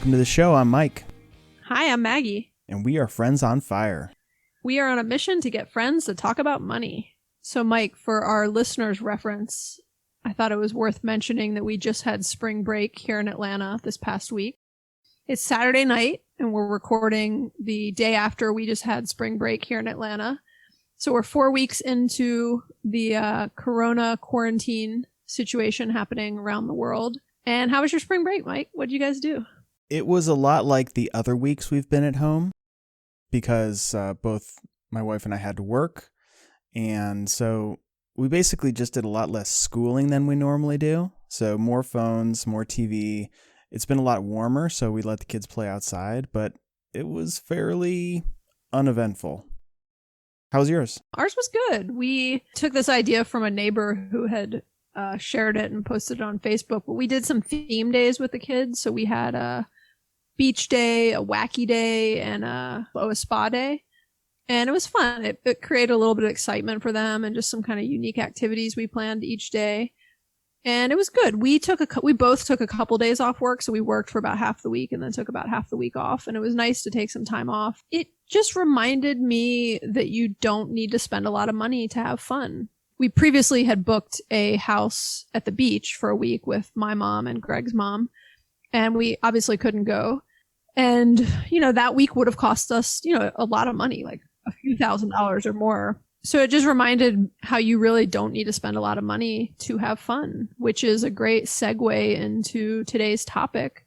Welcome to the show. I'm Mike. Hi, I'm Maggie. And we are Friends on Fire. We are on a mission to get friends to talk about money. So, Mike, for our listeners' reference, I thought it was worth mentioning that we just had spring break here in Atlanta this past week. It's Saturday night, and we're recording the day after we just had spring break here in Atlanta. So we're 4 weeks into the corona quarantine situation happening around the world. And how was your spring break, Mike? What did you guys do? It was a lot like the other weeks we've been at home because both my wife and I had to work. And so we basically just did a lot less schooling than we normally do. So more phones, more TV. It's been a lot warmer, so we let the kids play outside, but it was fairly uneventful. How was yours? Ours was good. We took this idea from a neighbor who had shared it and posted it on Facebook, but we did some theme days with the kids. So we had a beach day, a wacky day, and a spa day. And it was fun. It created a little bit of excitement for them and just some kind of unique activities we planned each day. And it was good. We both took a couple days off work. So we worked for about half the week and then took about half the week off. And it was nice to take some time off. It just reminded me that you don't need to spend a lot of money to have fun. We previously had booked a house at the beach for a week with my mom and Greg's mom. And we obviously couldn't go. And, that week would have cost us, a lot of money, like a few $1,000s or more. So it just reminded how you really don't need to spend a lot of money to have fun, which is a great segue into today's topic,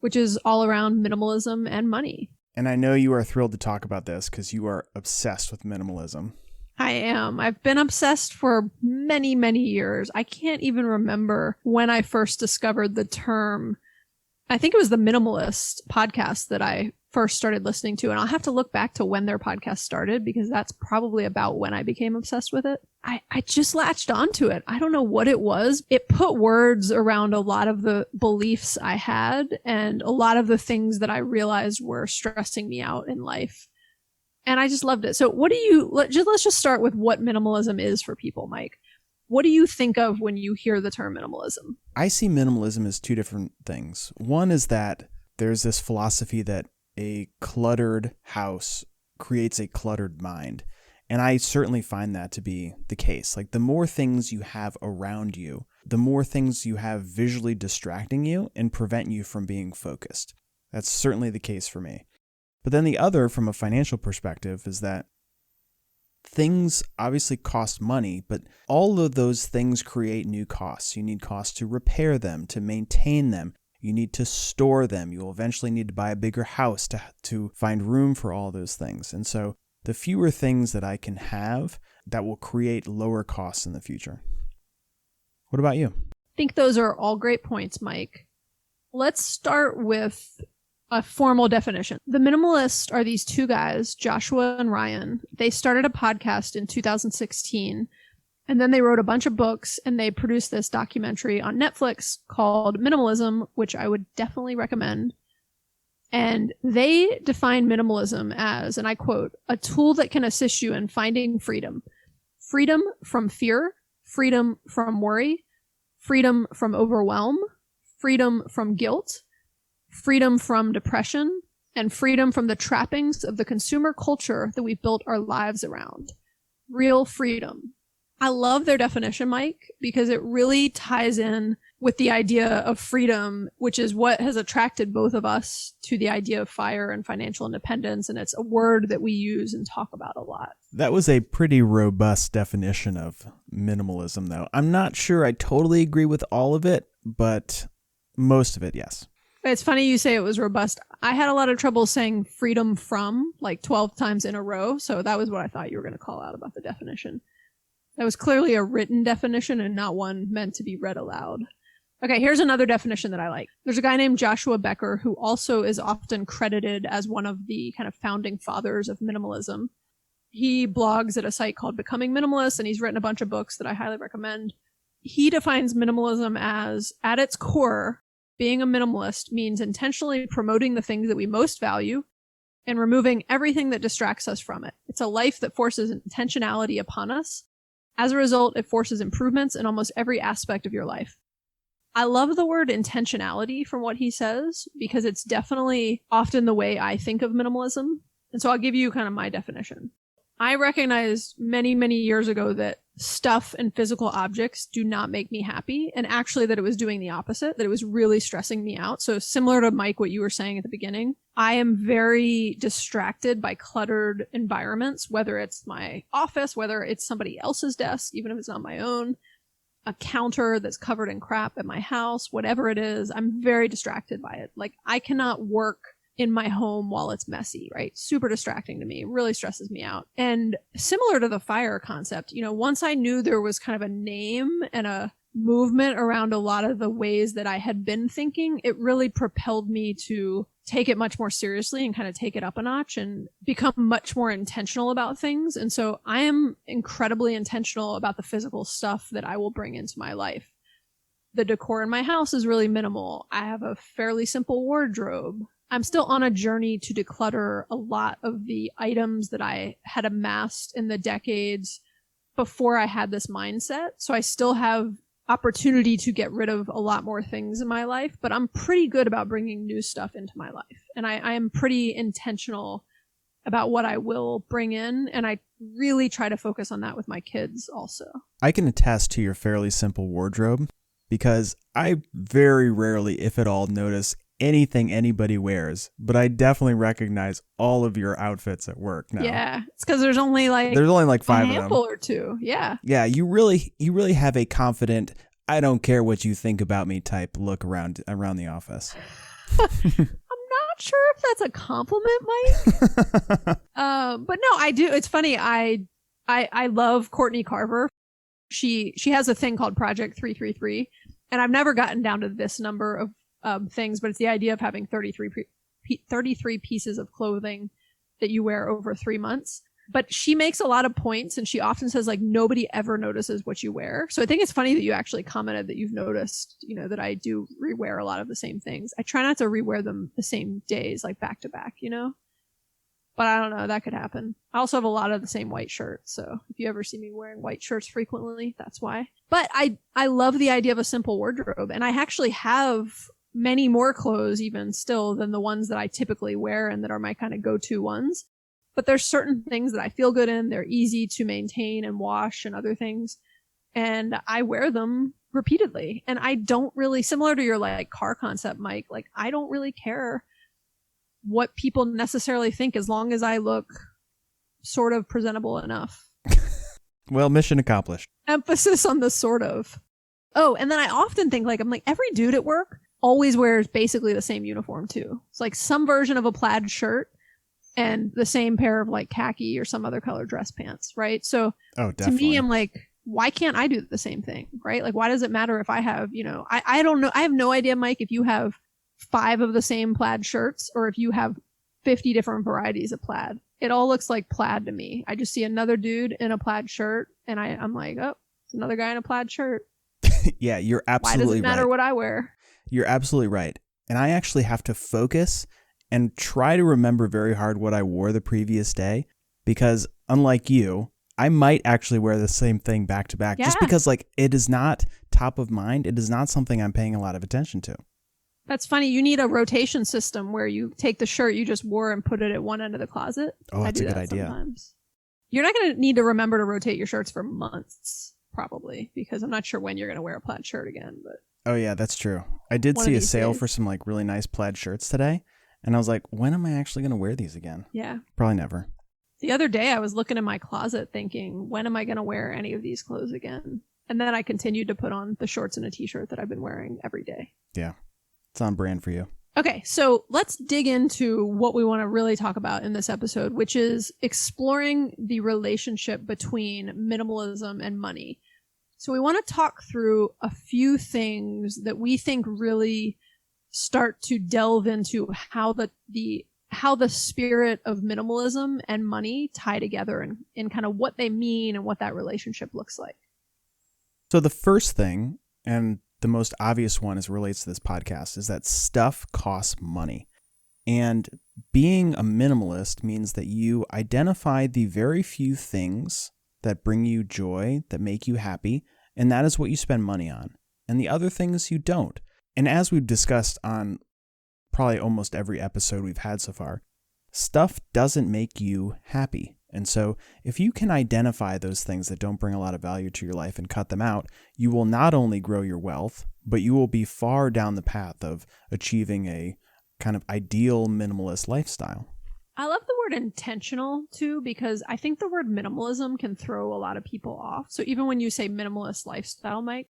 which is all around minimalism and money. And I know you are thrilled to talk about this because you are obsessed with minimalism. I am. I've been obsessed for many, many years. I can't even remember when I first discovered the term. I think it was the Minimalist podcast that I first started listening to. And I'll have to look back to when their podcast started because that's probably about when I became obsessed with it. I just latched onto it. I don't know what it was. It put words around a lot of the beliefs I had and a lot of the things that I realized were stressing me out in life. And I just loved it. So let's just start with what minimalism is for people, Mike. What do you think of when you hear the term minimalism? I see minimalism as two different things. One is that there's this philosophy that a cluttered house creates a cluttered mind. And I certainly find that to be the case. Like the more things you have around you, the more things you have visually distracting you and prevent you from being focused. That's certainly the case for me. But then the other, from a financial perspective, is that things obviously cost money, but all of those things create new costs. You need costs to repair them, to maintain them. You need to store them. You'll eventually need to buy a bigger house to find room for all those things. And so the fewer things that I can have, that will create lower costs in the future. What about you? I think those are all great points, Mike. Let's start with a formal definition. The Minimalists are these two guys, Joshua and Ryan. They started a podcast in 2016, and then they wrote a bunch of books, and they produced this documentary on Netflix called Minimalism, which I would definitely recommend. And they define minimalism as, and I quote, a tool that can assist you in finding freedom. Freedom from fear, freedom from worry, freedom from overwhelm, freedom from guilt, freedom from depression, and freedom from the trappings of the consumer culture that we've built our lives around. Real freedom. I love their definition, Mike, because it really ties in with the idea of freedom, which is what has attracted both of us to the idea of FIRE and financial independence. And it's a word that we use and talk about a lot. That was a pretty robust definition of minimalism, though. I'm not sure I totally agree with all of it, but most of it, yes. It's funny you say it was robust. I had a lot of trouble saying freedom from like 12 times in a row. So that was what I thought you were going to call out about the definition. That was clearly a written definition and not one meant to be read aloud. Okay, here's another definition that I like. There's a guy named Joshua Becker who also is often credited as one of the kind of founding fathers of minimalism. He blogs at a site called Becoming Minimalist, and he's written a bunch of books that I highly recommend. He defines minimalism as, at its core, being a minimalist means intentionally promoting the things that we most value and removing everything that distracts us from it. It's a life that forces intentionality upon us. As a result, it forces improvements in almost every aspect of your life. I love the word intentionality from what he says, because it's definitely often the way I think of minimalism. And so I'll give you kind of my definition. I recognized many, many years ago that stuff and physical objects do not make me happy, and actually that it was doing the opposite, that it was really stressing me out. So similar to Mike, what you were saying at the beginning, I am very distracted by cluttered environments, whether it's my office, whether it's somebody else's desk, even if it's not my own, a counter that's covered in crap at my house, whatever it is, I'm very distracted by it. Like, I cannot work in my home while it's messy, right? Super distracting to me. It really stresses me out. And similar to the fire concept, once I knew there was kind of a name and a movement around a lot of the ways that I had been thinking, it really propelled me to take it much more seriously and kind of take it up a notch and become much more intentional about things. And so I am incredibly intentional about the physical stuff that I will bring into my life. The decor in my house is really minimal. I have a fairly simple wardrobe. I'm still on a journey to declutter a lot of the items that I had amassed in the decades before I had this mindset. So I still have opportunity to get rid of a lot more things in my life, but I'm pretty good about bringing new stuff into my life. And I am pretty intentional about what I will bring in. And I really try to focus on that with my kids also. I can attest to your fairly simple wardrobe because I very rarely, if at all, notice anything anybody wears, but I definitely recognize all of your outfits at work now. Yeah, it's because there's only like 5 a of them. handful or two. Yeah. Yeah, you really have a confident, I don't care what you think about me type look around the office. I'm not sure if that's a compliment, Mike. But no, I do. It's funny. I love Courtney Carver. She has a thing called Project 333, and I've never gotten down to this number of things, but it's the idea of having 33 pieces of clothing that you wear over 3 months. But she makes a lot of points, and she often says, like, nobody ever notices what you wear. So I think it's funny that you actually commented that you've noticed, that I do rewear a lot of the same things. I try not to rewear them the same days, like back to back, But I don't know, that could happen. I also have a lot of the same white shirts, so if you ever see me wearing white shirts frequently, that's why. But I love the idea of a simple wardrobe, and I actually have many more clothes even still than the ones that I typically wear and that are my kind of go-to ones. But there's certain things that I feel good in. They're easy to maintain and wash and other things. And I wear them repeatedly. And I don't really, similar to your like car concept, Mike, like I don't really care what people necessarily think as long as I look sort of presentable enough. Well, mission accomplished. Emphasis on the sort of. Oh, and then I often think I'm like every dude at work always wears basically the same uniform too. It's like some version of a plaid shirt and the same pair of like khaki or some other color dress pants, right? So to me, I'm like, why can't I do the same thing, right? Like, why does it matter if I have, I don't know. I have no idea, Mike, if you have 5 of the same plaid shirts or if you have 50 different varieties of plaid. It all looks like plaid to me. I just see another dude in a plaid shirt and I'm like, oh, it's another guy in a plaid shirt. Yeah, you're absolutely right. Why does it matter what I wear? You're absolutely right. And I actually have to focus and try to remember very hard what I wore the previous day because unlike you, I might actually wear the same thing back to back just because it is not top of mind. It is not something I'm paying a lot of attention to. That's funny. You need a rotation system where you take the shirt you just wore and put it at one end of the closet. Oh, that's a good idea. Sometimes. You're not going to need to remember to rotate your shirts for months, probably, because I'm not sure when you're going to wear a plaid shirt again. But oh, yeah, that's true. I did see a sale for some really nice plaid shirts today. And I was like, when am I actually going to wear these again? Yeah. Probably never. The other day I was looking in my closet thinking, when am I going to wear any of these clothes again? And then I continued to put on the shorts and a t-shirt that I've been wearing every day. Yeah. It's on brand for you. Okay, so let's dig into what we want to really talk about in this episode, which is exploring the relationship between minimalism and money. So we want to talk through a few things that we think really start to delve into how the spirit of minimalism and money tie together and kind of what they mean and what that relationship looks like. So the first thing, and the most obvious one as it relates to this podcast, is that stuff costs money. And being a minimalist means that you identify the very few things that bring you joy, that make you happy, and that is what you spend money on. and the other things you don't. And as we've discussed on probably almost every episode we've had so far, stuff doesn't make you happy. And so if you can identify those things that don't bring a lot of value to your life and cut them out, you will not only grow your wealth, but you will be far down the path of achieving a kind of ideal minimalist lifestyle. I love the word intentional too, because I think the word minimalism can throw a lot of people off. So even when you say minimalist lifestyle, Mike,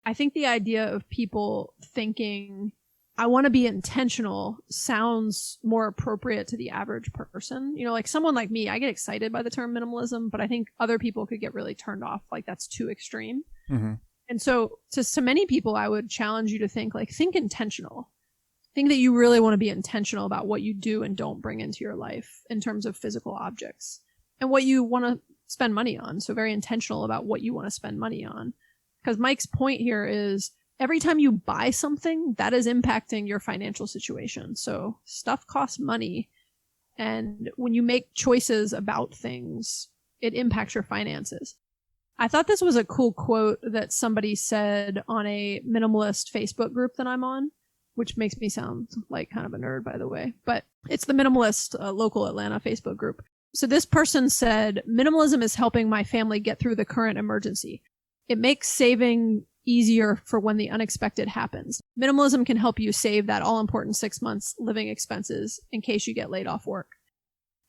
I think the idea of people thinking, I want to be intentional sounds more appropriate to the average person. You know, like someone like me, I get excited by the term minimalism, but I think other people could get really turned off. Like that's too extreme. Mm-hmm. And so to many people, I would challenge you to think intentional. Think that you really want to be intentional about what you do and don't bring into your life in terms of physical objects and what you want to spend money on. So very intentional about what you want to spend money on. Because Mike's point here is every time you buy something, that is impacting your financial situation. So stuff costs money. And when you make choices about things, it impacts your finances. I thought this was a cool quote that somebody said on a minimalist Facebook group that I'm on, which makes me sound like kind of a nerd, by the way. But it's the minimalist local Atlanta Facebook group. So this person said, minimalism is helping my family get through the current emergency. It makes saving easier for when the unexpected happens. Minimalism can help you save that all-important 6 months living expenses in case you get laid off work.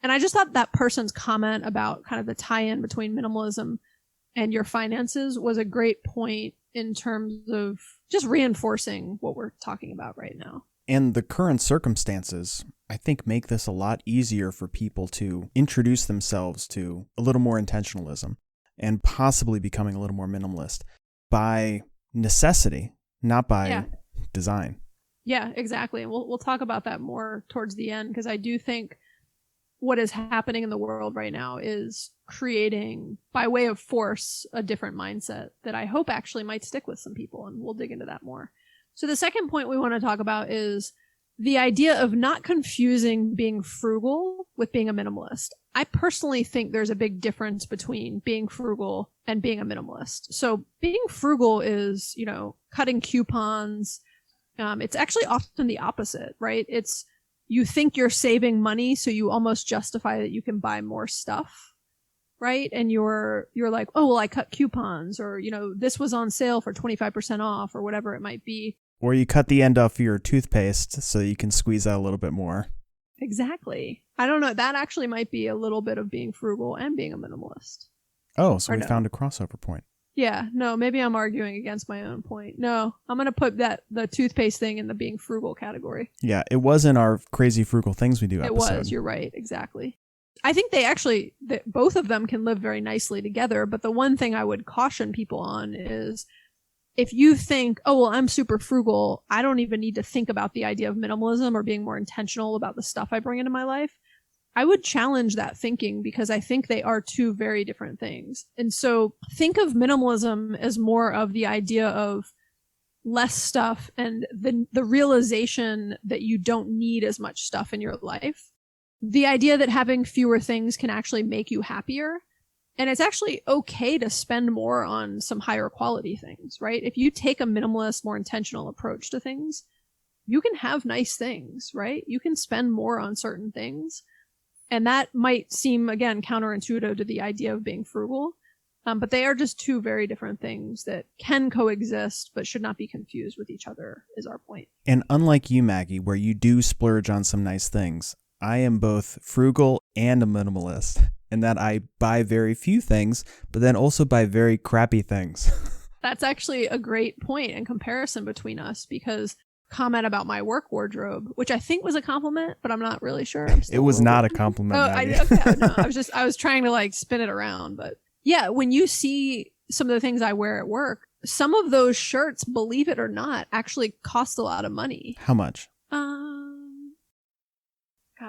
And I just thought that person's comment about kind of the tie-in between minimalism and your finances was a great point in terms of just reinforcing what we're talking about right now. And the current circumstances, I think, make this a lot easier for people to introduce themselves to a little more intentionalism and possibly becoming a little more minimalist by necessity, not by design. Yeah, exactly. And we'll talk about that more towards the end, because I do think what is happening in the world right now is creating, by way of force, a different mindset that I hope actually might stick with some people, and we'll dig into that more. So the second point we want to talk about is the idea of not confusing being frugal with being a minimalist. I personally think there's a big difference between being frugal and being a minimalist. So being frugal is, cutting coupons. It's actually often the opposite, right? It's you think you're saving money, so you almost justify that you can buy more stuff, right? And you're like, oh, well, I cut coupons, or, this was on sale for 25% off, or whatever it might be. Or you cut the end off your toothpaste so you can squeeze out a little bit more. Exactly. I don't know. That actually might be a little bit of being frugal and being a minimalist. Oh, so we found a crossover point. Yeah. No, maybe I'm arguing against my own point. No, I'm going to put the toothpaste thing in the being frugal category. Yeah, it was in our crazy frugal things we do episode. It was. You're right. Exactly. I think both of them can live very nicely together. But the one thing I would caution people on is, if you think, oh, well, I'm super frugal, I don't even need to think about the idea of minimalism or being more intentional about the stuff I bring into my life, I would challenge that thinking, because I think they are two very different things. And so think of minimalism as more of the idea of less stuff and the realization that you don't need as much stuff in your life. The idea that having fewer things can actually make you happier. And it's actually okay to spend more on some higher quality things, right? If you take a minimalist, more intentional approach to things, you can have nice things, right? You can spend more on certain things. And that might seem, again, counterintuitive to the idea of being frugal. But they are just two very different things that can coexist, but should not be confused with each other, is our point. And unlike you, Maggie, where you do splurge on some nice things, I am both frugal and a minimalist, in that I buy very few things, but then also buy very crappy things. That's actually a great point in comparison between us, because comment about my work wardrobe, which I think was a compliment, but I'm not really sure. It was not a compliment. I was trying to spin it around, but yeah, when you see some of the things I wear at work, some of those shirts, believe it or not, actually cost a lot of money. How much?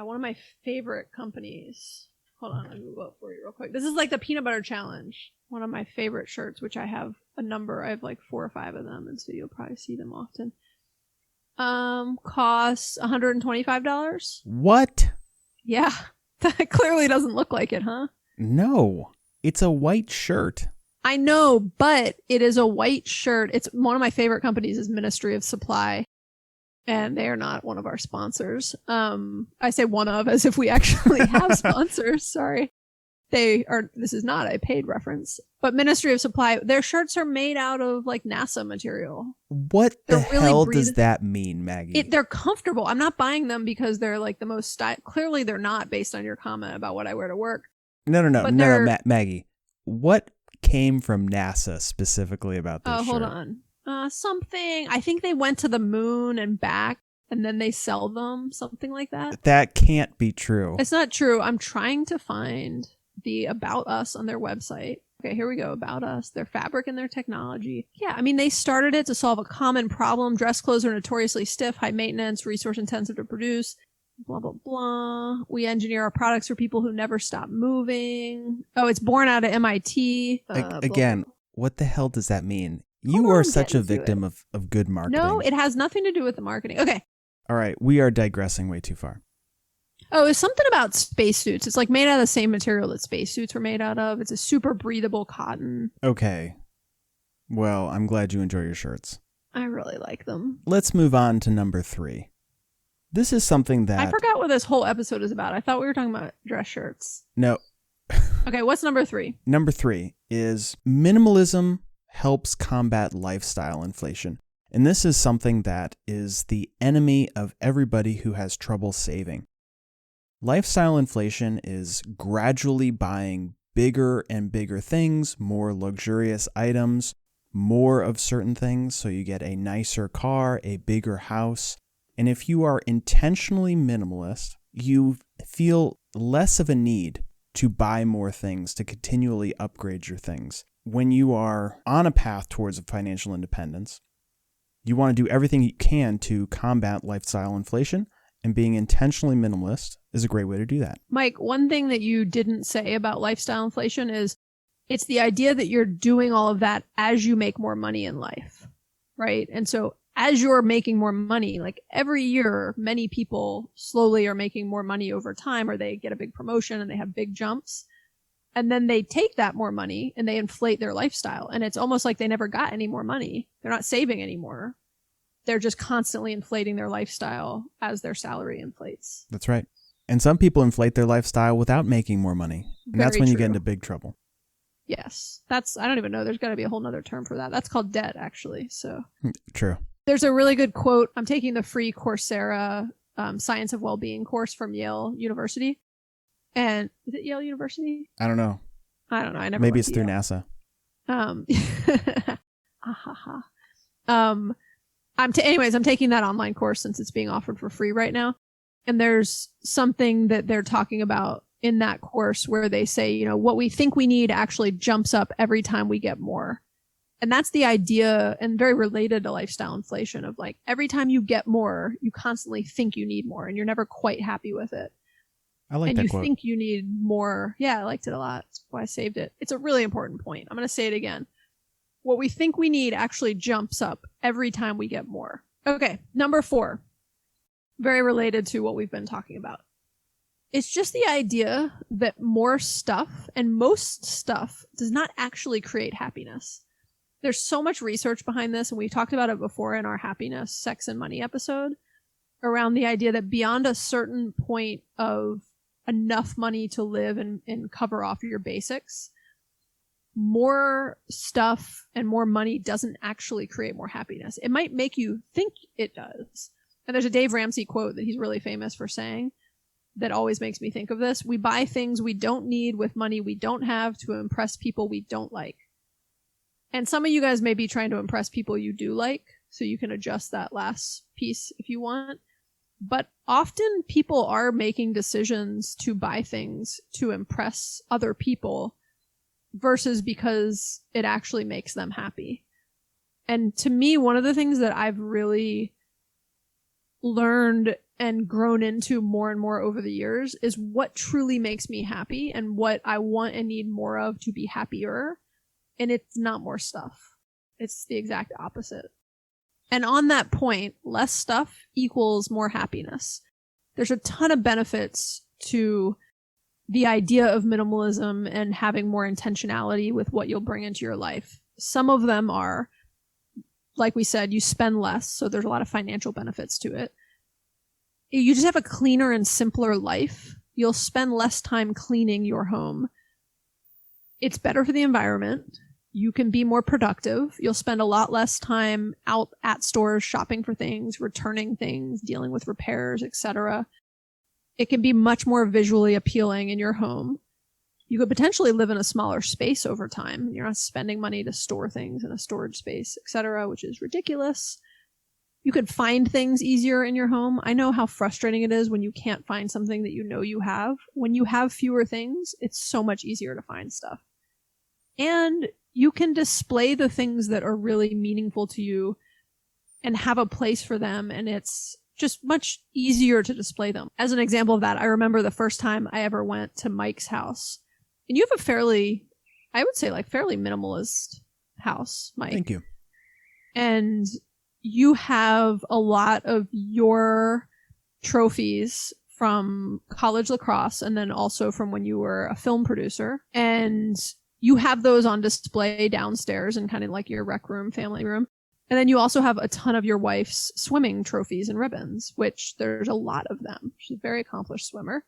One of my favorite companies. Hold on, let me go up for you real quick. This is like the peanut butter challenge. One of my favorite shirts, which I have a number. I have like 4 or 5 of them, and so you'll probably see them often. Costs $125. What? Yeah. That clearly doesn't look like it, huh? No. It's a white shirt. I know, but it is a white shirt. It's one of my favorite companies is Ministry of Supply, and they are not one of our sponsors. I say one of as if we actually have sponsors. Sorry. They are, this is not a paid reference, but Ministry of Supply, their shirts are made out of like NASA material. What the hell does that mean, Maggie? They're comfortable. I'm not buying them because they're like the most clearly they're not, based on your comment about what I wear to work. No, Maggie. What came from NASA specifically about this shirt? Hold on. Something. I think they went to the moon and back, and then they sell them. Something like that. That can't be true. It's not true. I'm trying to find the About Us on their website. Okay, here we go. About Us, their fabric and their technology. Yeah, I mean, they started it to solve a common problem. Dress clothes are notoriously stiff, high maintenance, resource intensive to produce. Blah, blah, blah. We engineer our products for people who never stop moving. Oh, it's born out of MIT. Again, what the hell does that mean? You are such a victim of good marketing. No, it has nothing to do with the marketing. Okay. All right, we are digressing way too far. Oh, it's something about spacesuits. It's like made out of the same material that spacesuits were made out of. It's a super breathable cotton. Okay. Well, I'm glad you enjoy your shirts. I really like them. Let's move on to number 3. This is something that... I forgot what this whole episode is about. I thought we were talking about dress shirts. No. Okay, what's number 3? Number 3 is minimalism helps combat lifestyle inflation. And this is something that is the enemy of everybody who has trouble saving. Lifestyle inflation is gradually buying bigger and bigger things, more luxurious items, more of certain things. So you get a nicer car, a bigger house. And if you are intentionally minimalist, you feel less of a need to buy more things, to continually upgrade your things. When you are on a path towards financial independence, you want to do everything you can to combat lifestyle inflation, and being intentionally minimalist is a great way to do that. Mike, one thing that you didn't say about lifestyle inflation is it's the idea that you're doing all of that as you make more money in life, right? And so as you're making more money, like every year, many people slowly are making more money over time, or they get a big promotion and they have big jumps. And then they take that more money and they inflate their lifestyle. And it's almost like they never got any more money. They're not saving anymore. They're just constantly inflating their lifestyle as their salary inflates. That's right. And some people inflate their lifestyle without making more money. And that's when you get into big trouble. Yes. I don't even know. There's got to be a whole nother term for that. That's called debt, actually. So true. There's a really good quote. I'm taking the free Coursera Science of Wellbeing course from Yale University. And is it Yale University? I don't know. I never. Maybe it's through NASA. Anyways, I'm taking that online course since it's being offered for free right now. And there's something that they're talking about in that course where they say, you know, what we think we need actually jumps up every time we get more. And that's the idea, and very related to lifestyle inflation, of like every time you get more, you constantly think you need more and you're never quite happy with it. I like that quote. And you think you need more. Yeah, I liked it a lot. That's why I saved it. It's a really important point. I'm going to say it again. What we think we need actually jumps up every time we get more. Okay, number 4. Very related to what we've been talking about. It's just the idea that more stuff and most stuff does not actually create happiness. There's so much research behind this, and we talked about it before in our happiness, sex, and money episode, around the idea that beyond a certain point of enough money to live and cover off your basics, more stuff and more money doesn't actually create more happiness. It might make you think it does. And there's a Dave Ramsey quote that he's really famous for saying that always makes me think of this. We buy things we don't need with money we don't have to impress people we don't like. And some of you guys may be trying to impress people you do like, so you can adjust that last piece if you want. But often people are making decisions to buy things to impress other people versus because it actually makes them happy. And to me, one of the things that I've really learned and grown into more and more over the years is what truly makes me happy and what I want and need more of to be happier. And it's not more stuff. It's the exact opposite. And on that point, less stuff equals more happiness. There's a ton of benefits to the idea of minimalism and having more intentionality with what you'll bring into your life. Some of them are, like we said, you spend less, so there's a lot of financial benefits to it. You just have a cleaner and simpler life. You'll spend less time cleaning your home. It's better for the environment. You can be more productive. You'll spend a lot less time out at stores shopping for things, returning things, dealing with repairs, etc. It can be much more visually appealing in your home. You could potentially live in a smaller space over time. You're not spending money to store things in a storage space, etc., which is ridiculous. You could find things easier in your home. I know how frustrating it is when you can't find something that you know you have. When you have fewer things, it's so much easier to find stuff. And you can display the things that are really meaningful to you and have a place for them, and it's just much easier to display them. As an example of that, I remember the first time I ever went to Mike's house. And you have a fairly, I would say, like fairly minimalist house, Mike. Thank you. And you have a lot of your trophies from college lacrosse and then also from when you were a film producer. And you have those on display downstairs in kind of like your rec room, family room. And then you also have a ton of your wife's swimming trophies and ribbons, which there's a lot of them. She's a very accomplished swimmer.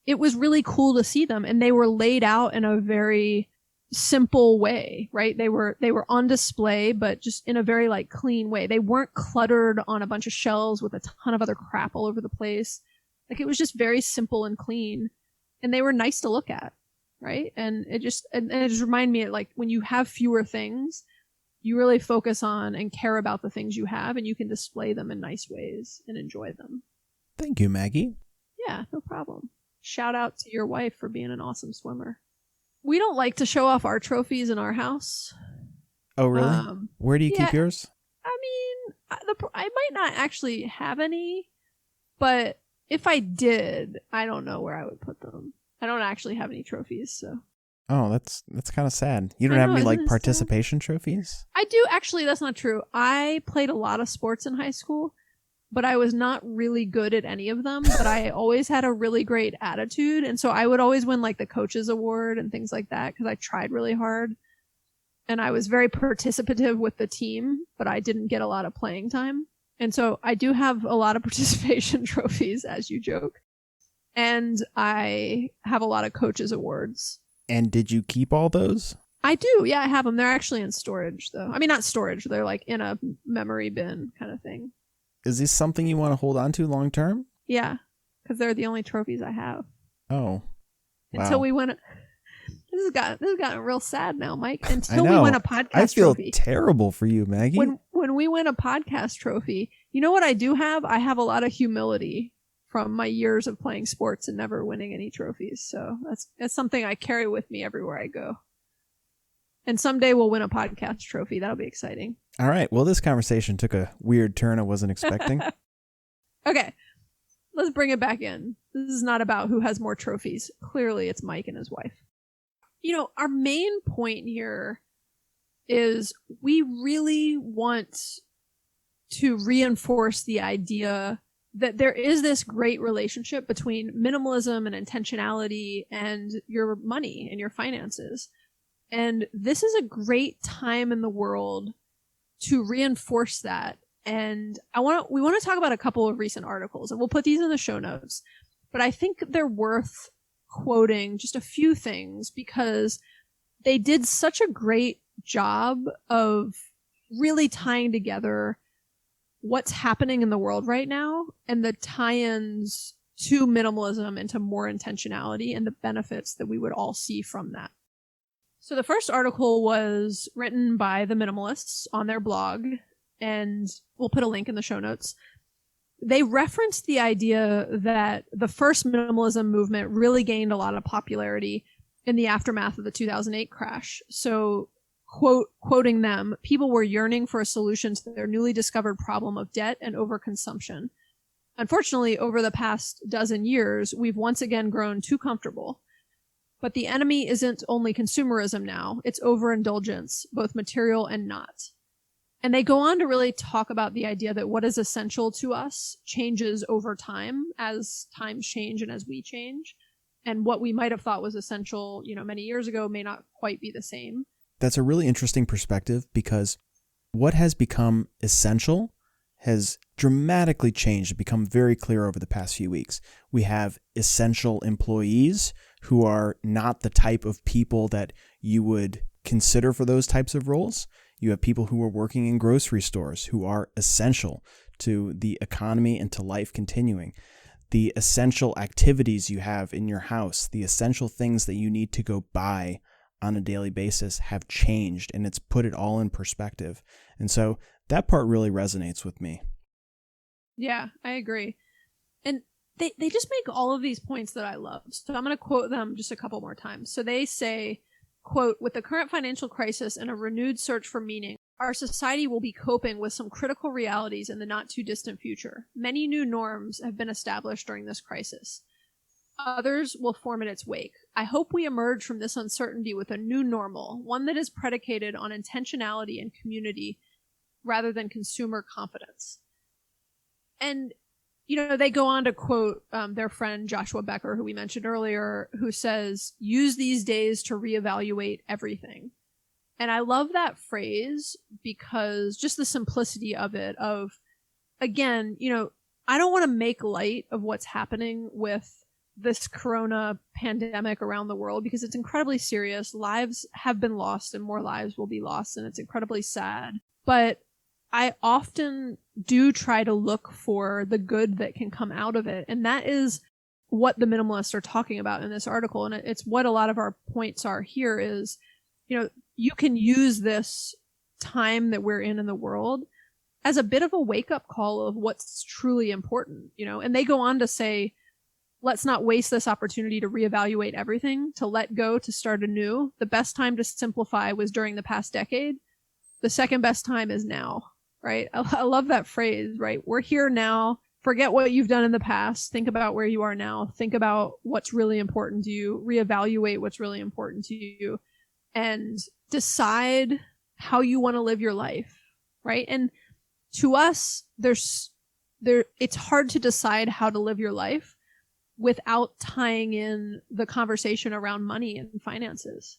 It was really cool to see them, and they were laid out in a very simple way, right? They were on display, but just in a very like clean way. They weren't cluttered on a bunch of shelves with a ton of other crap all over the place. Like it was just very simple and clean, and they were nice to look at, right? And it just reminded me, like when you have fewer things, you really focus on and care about the things you have, and you can display them in nice ways and enjoy them. Thank you, Maggie. Yeah, no problem. Shout out to your wife for being an awesome swimmer. We don't like to show off our trophies in our house. Oh, really? Where do you keep yours? I mean, I might not actually have any, but if I did, I don't know where I would put them. I don't actually have any trophies, so. Oh, that's kind of sad. You don't have any like participation trophies? I do. Actually, that's not true. I played a lot of sports in high school, but I was not really good at any of them, but I always had a really great attitude. And so I would always win like the coaches award and things like that because I tried really hard. And I was very participative with the team, but I didn't get a lot of playing time. And so I do have a lot of participation trophies, as you joke. And I have a lot of coaches awards. And did you keep all those? I do. Yeah, I have them. They're actually in storage, though. I mean, not storage. They're like in a memory bin kind of thing. Is this something you want to hold on to long term? Yeah, because they're the only trophies I have. Oh, wow. Until we win. This has gotten real sad now, Mike. Until we win a podcast trophy. I feel terrible for you, Maggie. When we win a podcast trophy, you know what I do have? I have a lot of humility from my years of playing sports and never winning any trophies. So that's something I carry with me everywhere I go. And someday we'll win a podcast trophy. That'll be exciting. All right. Well, this conversation took a weird turn I wasn't expecting. Okay. Let's bring it back in. This is not about who has more trophies. Clearly, it's Mike and his wife. You know, our main point here is we really want to reinforce the idea that there is this great relationship between minimalism and intentionality and your money and your finances. And this is a great time in the world to reinforce that. And we want to talk about a couple of recent articles, and we'll put these in the show notes. But I think they're worth quoting just a few things because they did such a great job of really tying together what's happening in the world right now and the tie-ins to minimalism and to more intentionality and the benefits that we would all see from that. So the first article was written by the Minimalists on their blog, and we'll put a link in the show notes. They referenced the idea that the first minimalism movement really gained a lot of popularity in the aftermath of the 2008 crash. So quoting them, people were yearning for a solution to their newly discovered problem of debt and overconsumption. Unfortunately, over the past dozen years, we've once again grown too comfortable. But the enemy isn't only consumerism now, it's overindulgence, both material and not. And they go on to really talk about the idea that what is essential to us changes over time as times change and as we change. And what we might have thought was essential, many years ago may not quite be the same. That's a really interesting perspective, because what has become essential has dramatically changed and become very clear over the past few weeks. We have essential employees who are not the type of people that you would consider for those types of roles. You have people who are working in grocery stores who are essential to the economy and to life continuing. The essential activities you have in your house, the essential things that you need to go buy on a daily basis have changed, and it's put it all in perspective. And so that part really resonates with me. Yeah, I agree. And they just make all of these points that I love. So I'm going to quote them just a couple more times. So they say, quote, "With the current financial crisis and a renewed search for meaning, our society will be coping with some critical realities in the not too distant future. Many new norms have been established during this crisis. Others will form in its wake. I hope we emerge from this uncertainty with a new normal, one that is predicated on intentionality and community rather than consumer confidence." And, they go on to quote their friend Joshua Becker, who we mentioned earlier, who says, "Use these days to reevaluate everything." And I love that phrase because just the simplicity of it, again, I don't want to make light of what's happening with this corona pandemic around the world, because it's incredibly serious. Lives have been lost and more lives will be lost, and it's incredibly sad. But I often do try to look for the good that can come out of it. And that is what the minimalists are talking about in this article. And it's what a lot of our points are here is, you can use this time that we're in the world as a bit of a wake-up call of what's truly important, And they go on to say, let's not waste this opportunity to reevaluate everything, to let go, to start anew. The best time to simplify was during the past decade. The second best time is now, right? I love that phrase, right? We're here now. Forget what you've done in the past. Think about where you are now. Think about what's really important to you. Reevaluate what's really important to you. And decide how you want to live your life, right? And to us, it's hard to decide how to live your life without tying in the conversation around money and finances.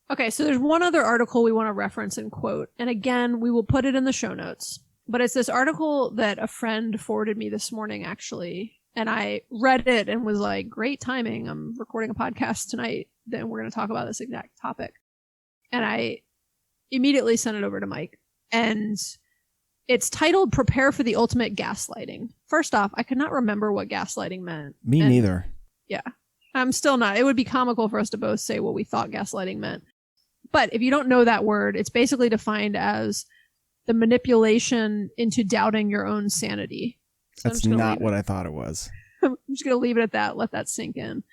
Okay, so there's one other article we want to reference and quote. And again, we will put it in the show notes. But it's this article that a friend forwarded me this morning, actually. And I read it and was like, great timing. I'm recording a podcast tonight. Then we're going to talk about this exact topic. And I immediately sent it over to Mike. And it's titled "Prepare for the Ultimate Gaslighting." First off, I could not remember what gaslighting meant. Me neither. Yeah, I'm still not. It would be comical for us to both say what we thought gaslighting meant. But if you don't know that word, it's basically defined as the manipulation into doubting your own sanity. So that's not what I thought it was. I'm just going to leave it at that. Let that sink in.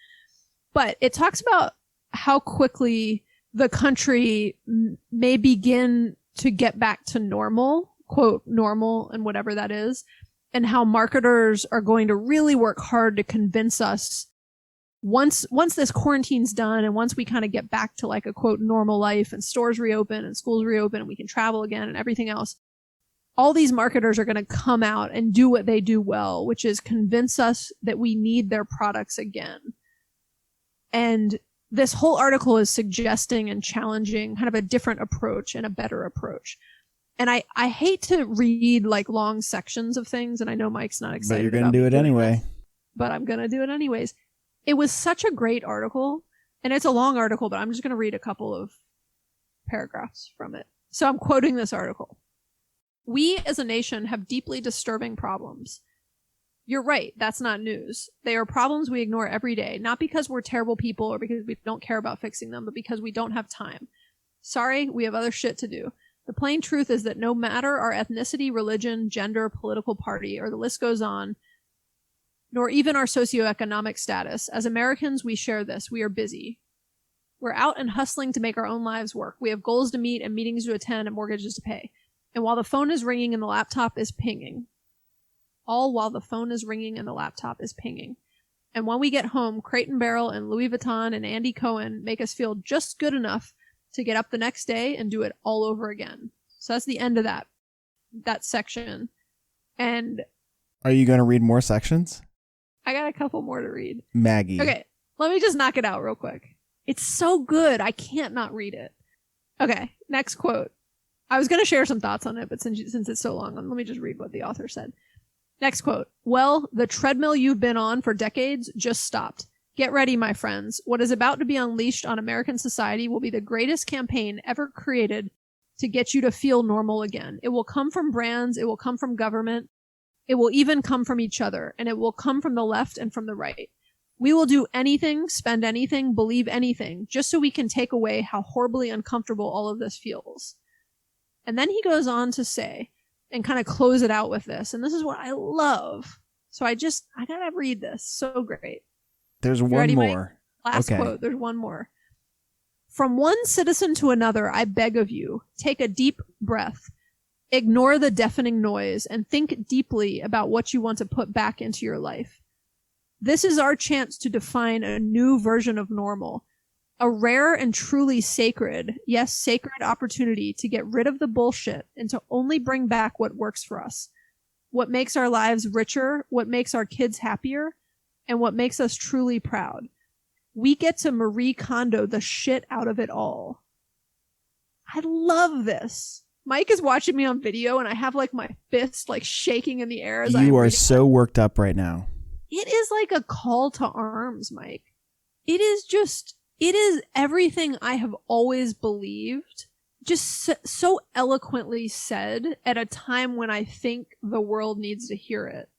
But it talks about how quickly the country may begin to get back to normal, quote, normal, and whatever that is, and how marketers are going to really work hard to convince us once this quarantine's done and once we kind of get back to like a quote normal life and stores reopen and schools reopen and we can travel again and everything else, all these marketers are going to come out and do what they do well, which is convince us that we need their products again. And this whole article is suggesting and challenging kind of a different approach and a better approach. And I hate to read like long sections of things, and I know Mike's not excited. But you're going to do it anyway. But I'm going to do it anyways. It was such a great article, and it's a long article, but I'm just going to read a couple of paragraphs from it. So I'm quoting this article. "We as a nation have deeply disturbing problems. You're right, that's not news. They are problems we ignore every day, not because we're terrible people or because we don't care about fixing them, but because we don't have time. Sorry, we have other shit to do. The plain truth is that no matter our ethnicity, religion, gender, political party, or the list goes on, nor even our socioeconomic status, as Americans, we share this. We are busy. We're out and hustling to make our own lives work. We have goals to meet and meetings to attend and mortgages to pay. And while the phone is ringing and the laptop is pinging, all while the phone is ringing and the laptop is pinging. And when we get home, Crate and Barrel and Louis Vuitton and Andy Cohen make us feel just good enough to get up the next day and do it all over again." So that's the end of that section. And are you going to read more sections? I got a couple more to read. Maggie. Okay, Let me just knock it out real quick. It's so good. I can't not read it. Okay, next quote. I was going to share some thoughts on it, but since it's so long, let me just read what the author said. Next quote. Well, the treadmill you've been on for decades just stopped. Get ready, my friends. What is about to be unleashed on American society will be the greatest campaign ever created to get you to feel normal again. It will come from brands. It will come from government. It will even come from each other, and it will come from the left and from the right. We will do anything, spend anything, believe anything, just so we can take away how horribly uncomfortable all of this feels. And then he goes on to say, and kind of close it out with this, and this is what I love. So I gotta read this. So great. There's one more. Last quote. There's one more. From one citizen to another, I beg of you, take a deep breath. Ignore the deafening noise and think deeply about what you want to put back into your life. This is our chance to define a new version of normal. A rare and truly sacred, yes, sacred opportunity to get rid of the bullshit and to only bring back what works for us. What makes our lives richer, what makes our kids happier, and what makes us truly proud. We get to Marie Kondo the shit out of it all. I love this. Mike is watching me on video and I have like my fist like shaking in the air as You are so worked up right now. It is like a call to arms, Mike. It is everything I have always believed, just so eloquently said at a time when I think the world needs to hear it.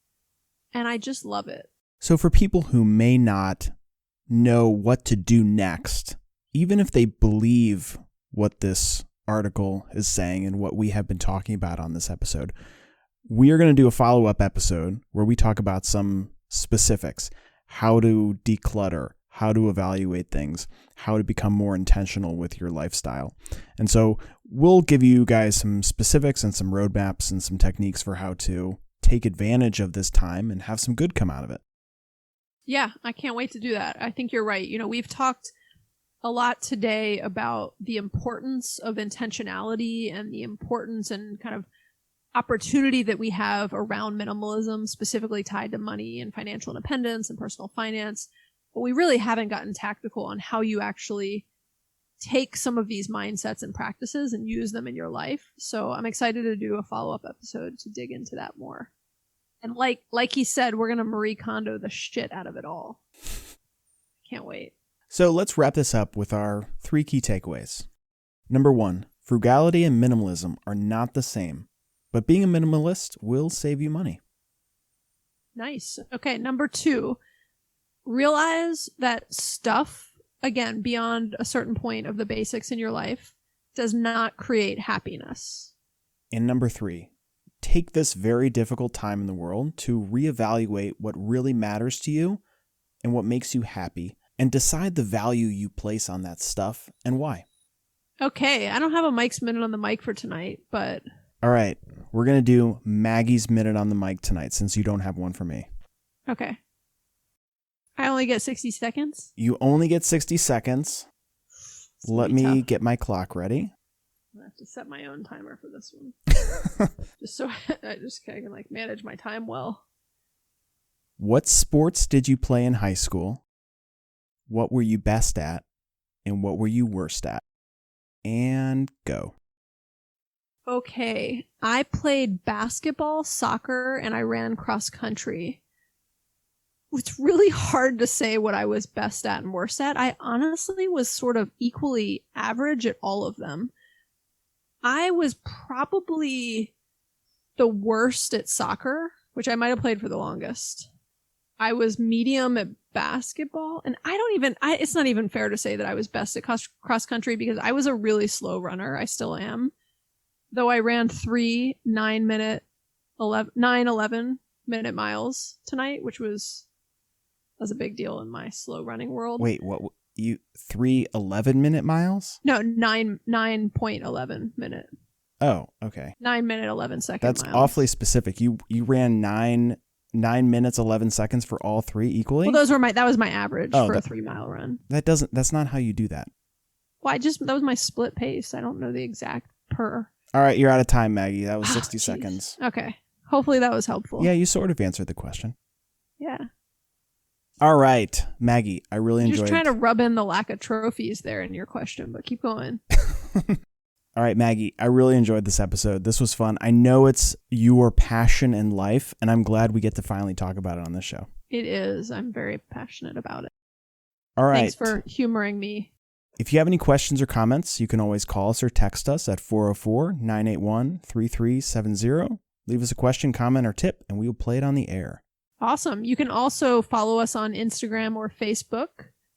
And I just love it. So for people who may not know what to do next, even if they believe what this article is saying and what we have been talking about on this episode, we are going to do a follow-up episode where we talk about some specifics, how to declutter, how to evaluate things, how to become more intentional with your lifestyle. And so we'll give you guys some specifics and some roadmaps and some techniques for how to take advantage of this time and have some good come out of it. Yeah, I can't wait to do that. I think you're right. You know, we've talked a lot today about the importance of intentionality and the importance and kind of opportunity that we have around minimalism, specifically tied to money and financial independence and personal finance. But we really haven't gotten tactical on how you actually take some of these mindsets and practices and use them in your life. So I'm excited to do a follow-up episode to dig into that more. And like he said, we're going to Marie Kondo the shit out of it all. Can't wait. So let's wrap this up with our 3 key takeaways. Number 1, frugality and minimalism are not the same, but being a minimalist will save you money. Nice. Okay, number 2, realize that stuff, again, beyond a certain point of the basics in your life, does not create happiness. And number 3, take this very difficult time in the world to reevaluate what really matters to you and what makes you happy, and decide the value you place on that stuff and why. Okay, I don't have a Mike's Minute on the mic for tonight, but... All right, we're going to do Maggie's Minute on the mic tonight since you don't have one for me. Okay. I only get 60 seconds? You only get 60 seconds. Let me get my clock ready. I have to set my own timer for this one. Just so I can like manage my time well. What sports did you play in high school? What were you best at? And what were you worst at? And go. Okay. I played basketball, soccer, and I ran cross country. It's really hard to say what I was best at and worst at. I honestly was sort of equally average at all of them. I was probably the worst at soccer, which I might have played for the longest. I was medium at basketball, and it's not even fair to say that I was best at cross country because I was a really slow runner. I still am. Though I ran 3 11 minute miles tonight, which was a big deal in my slow running world. Wait, what? You 3 11-minute miles? No, 9.11 minute. Oh, okay. 9 minute 11 second. That's miles. awfully specific. You ran 9 minutes 11 seconds for all 3 equally? Well, that was my average for a 3-mile run. That's not how you do that. Well, that was my split pace. I don't know the exact per. All right, you're out of time, Maggie. That was 60 seconds. Okay. Hopefully that was helpful. Yeah, you sort of answered the question. Yeah. All right, Maggie, I really enjoyed. Just trying to rub in the lack of trophies there in your question, but keep going. All right, Maggie, I really enjoyed this episode. This was fun. I know it's your passion in life, and I'm glad we get to finally talk about it on this show. It is. I'm very passionate about it. All right. Thanks for humoring me. If you have any questions or comments, you can always call us or text us at 404-981-3370. Leave us a question, comment, or tip, and we will play it on the air. Awesome. You can also follow us on Instagram or Facebook,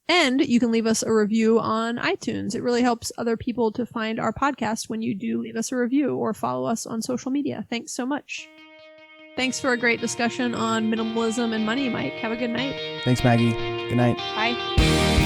and you can leave us a review on iTunes. It really helps other people to find our podcast when you do leave us a review or follow us on social media. Thanks so much. Thanks for a great discussion on minimalism and money, Mike. Have a good night. Thanks, Maggie. Good night. Bye.